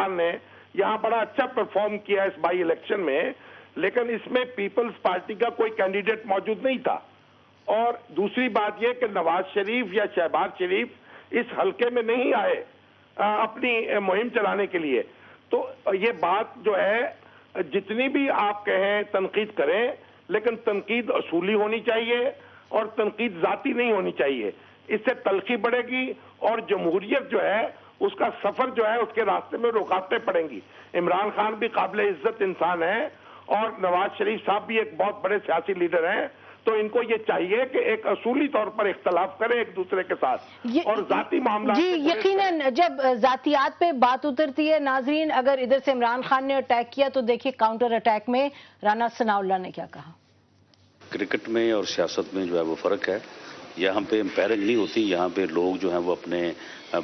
خان نے یہاں بڑا اچھا پرفارم کیا اس بائی الیکشن میں، لیکن اس میں پیپلز پارٹی کا کوئی کینڈیڈیٹ موجود نہیں تھا. اور دوسری بات یہ کہ نواز شریف یا شہباز شریف اس حلقے میں نہیں آئے اپنی مہم چلانے کے لیے. تو یہ بات جو ہے جتنی بھی آپ کہیں تنقید کریں، لیکن تنقید اصولی ہونی چاہیے اور تنقید ذاتی نہیں ہونی چاہیے. اس سے تلخی بڑھے گی اور جمہوریت جو ہے اس کا سفر جو ہے اس کے راستے میں رکاوٹیں پڑیں گی. عمران خان بھی قابل عزت انسان ہے اور نواز شریف صاحب بھی ایک بہت بڑے سیاسی لیڈر ہیں، تو ان کو یہ چاہیے کہ ایک اصولی طور پر اختلاف کریں ایک دوسرے کے ساتھ اور ذاتی معاملات. جی یقیناً جب ذاتیات پہ بات اترتی ہے ناظرین، اگر ادھر سے عمران خان نے اٹیک کیا تو دیکھیے کاؤنٹر اٹیک میں رانا ثناء اللہ نے کیا کہا. کرکٹ میں اور سیاست میں جو ہے وہ فرق ہے. یہاں پہ امپائرنگ نہیں ہوتی، یہاں پہ لوگ جو ہیں وہ اپنے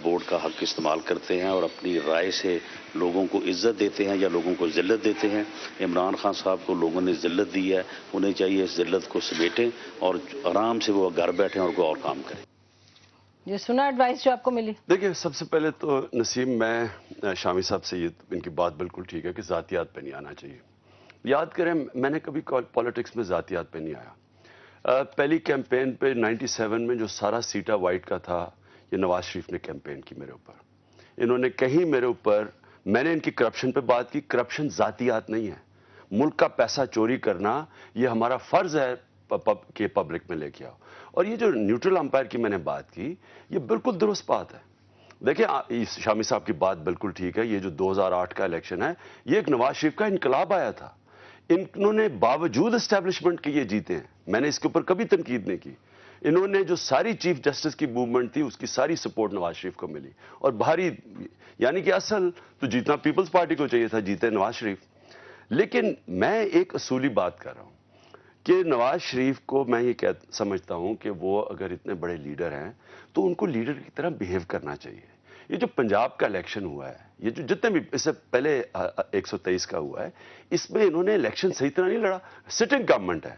ووٹ کا حق استعمال کرتے ہیں اور اپنی رائے سے لوگوں کو عزت دیتے ہیں یا لوگوں کو ذلت دیتے ہیں. عمران خان صاحب کو لوگوں نے ذلت دی ہے، انہیں چاہیے اس ذلت کو سمیٹیں اور آرام سے وہ گھر بیٹھیں اور کوئی اور کام کریں. یہ سنا ایڈوائس جو آپ کو ملی؟ دیکھیں، سب سے پہلے تو نسیم، میں شامی صاحب سے ان کی بات بالکل ٹھیک ہے کہ ذاتیات پہ نہیں آنا چاہیے. یاد کریں، میں نے کبھی پالیٹکس میں ذاتیات پہ نہیں آیا. پہلی کیمپین پہ 97 میں جو سارا سیٹا وائٹ کا تھا، یہ نواز شریف نے کیمپین کی میرے اوپر. انہوں نے کہیں میرے اوپر، میں نے ان کی کرپشن پہ بات کی. کرپشن ذاتیات نہیں ہے. ملک کا پیسہ چوری کرنا یہ ہمارا فرض ہے کہ پبلک میں لے کے آؤ. اور یہ جو نیوٹرل امپائر کی میں نے بات کی، یہ بالکل درست بات ہے. دیکھیں، شامی صاحب کی بات بالکل ٹھیک ہے. یہ جو 2008 کا الیکشن ہے، یہ ایک نواز شریف کا انقلاب آیا تھا. انہوں نے باوجود اسٹیبلشمنٹ کے یہ جیتے ہیں. میں نے اس کے اوپر کبھی تنقید نہیں کی. انہوں نے جو ساری چیف جسٹس کی موومنٹ تھی، اس کی ساری سپورٹ نواز شریف کو ملی اور بھاری، یعنی کہ اصل تو جیتنا پیپلز پارٹی کو چاہیے تھا، جیتے نواز شریف. لیکن میں ایک اصولی بات کر رہا ہوں کہ نواز شریف کو میں یہ سمجھتا ہوں کہ وہ اگر اتنے بڑے لیڈر ہیں تو ان کو لیڈر کی طرح بیہیو کرنا چاہیے. یہ جو پنجاب کا الیکشن ہوا ہے، یہ جو جتنے بھی اس سے پہلے 123 کا ہوا ہے، اس میں انہوں نے الیکشن صحیح طرح نہیں لڑا. سٹنگ گورنمنٹ ہے،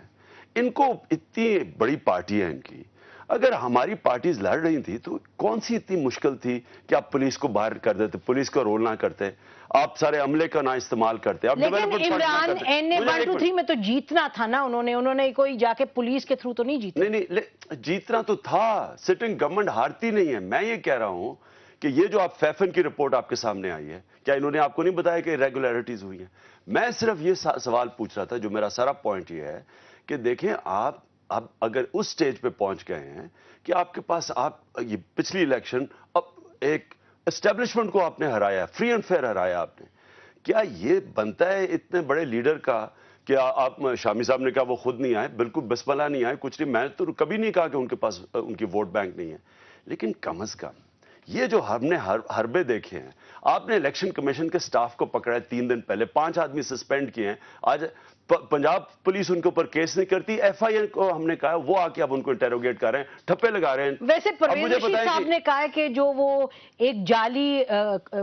ان کو اتنی بڑی پارٹی ہے ان کی. اگر ہماری پارٹیز لڑ رہی تھی تو کون سی اتنی مشکل تھی کہ آپ پولیس کو باہر کر دیتے، پولیس کا رول نہ کرتے، آپ سارے عملے کا نہ استعمال کرتے. لیکن عمران N123 میں تو جیتنا تھا نا، انہوں نے کوئی جا کے پولیس کے تھرو تو نہیں جیتا. نہیں، جیتنا تو تھا. سٹنگ گورنمنٹ ہارتی نہیں ہے. میں یہ کہہ رہا ہوں کہ یہ جو آپ فیفن کی رپورٹ آپ کے سامنے آئی ہے، کیا انہوں نے آپ کو نہیں بتایا کہ ریگولیرٹیز ہوئی ہیں؟ میں صرف یہ سوال پوچھ رہا تھا. جو میرا سارا پوائنٹ یہ ہے کہ دیکھیں، آپ اب اگر اس سٹیج پہ پہنچ گئے ہیں کہ آپ کے پاس، آپ یہ پچھلی الیکشن اب ایک اسٹیبلشمنٹ کو آپ نے ہرایا، فری اینڈ فیئر ہرایا آپ نے. کیا یہ بنتا ہے اتنے بڑے لیڈر کا کہ آپ، شامی صاحب نے کہا وہ خود نہیں آئے، بالکل بسملہ نہیں آئے، کچھ نہیں. میں تو کبھی نہیں کہا کہ ان کے پاس ان کی ووٹ بینک نہیں ہے. لیکن کم از کم یہ جو ہم نے حربے دیکھے ہیں، آپ نے الیکشن کمیشن کے سٹاف کو پکڑا ہے 3 دن پہلے، 5 آدمی سسپینڈ کیے ہیں. آج پنجاب پولیس ان کے اوپر کیس نہیں کرتی. ایف آئی اے کو ہم نے کہا وہ آ کے اب ان کو انٹیروگیٹ کر رہے ہیں، ٹھپے لگا رہے ہیں. ویسے پرویز رشید صاحب نے کہا ہے کہ جو وہ ایک جعلی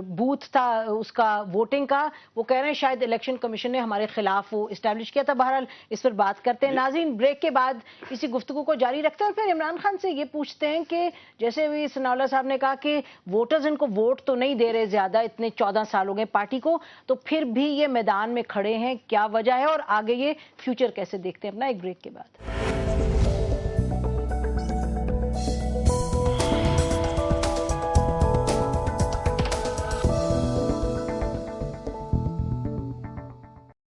بوتھ تھا اس کا ووٹنگ کا، وہ کہہ رہے ہیں شاید الیکشن کمیشن نے ہمارے خلاف وہ اسٹیبلش کیا تھا. بہرحال اس پر بات کرتے ہیں. ناظرین، بریک کے بعد اسی گفتگو کو جاری رکھتے ہیں اور پھر عمران خان سے یہ پوچھتے ہیں کہ جیسے بھی ثناء اللہ صاحب نے کہا کہ ووٹرز ان کو ووٹ تو نہیں دے رہے زیادہ، اتنے 14 سال ہو گئے پارٹی کو، تو پھر بھی یہ میدان میں کھڑے ہیں، کیا وجہ ہے اور آگے یہ فیوچر کیسے دیکھتے ہیں؟ اپنا ایک بریک کے بعد.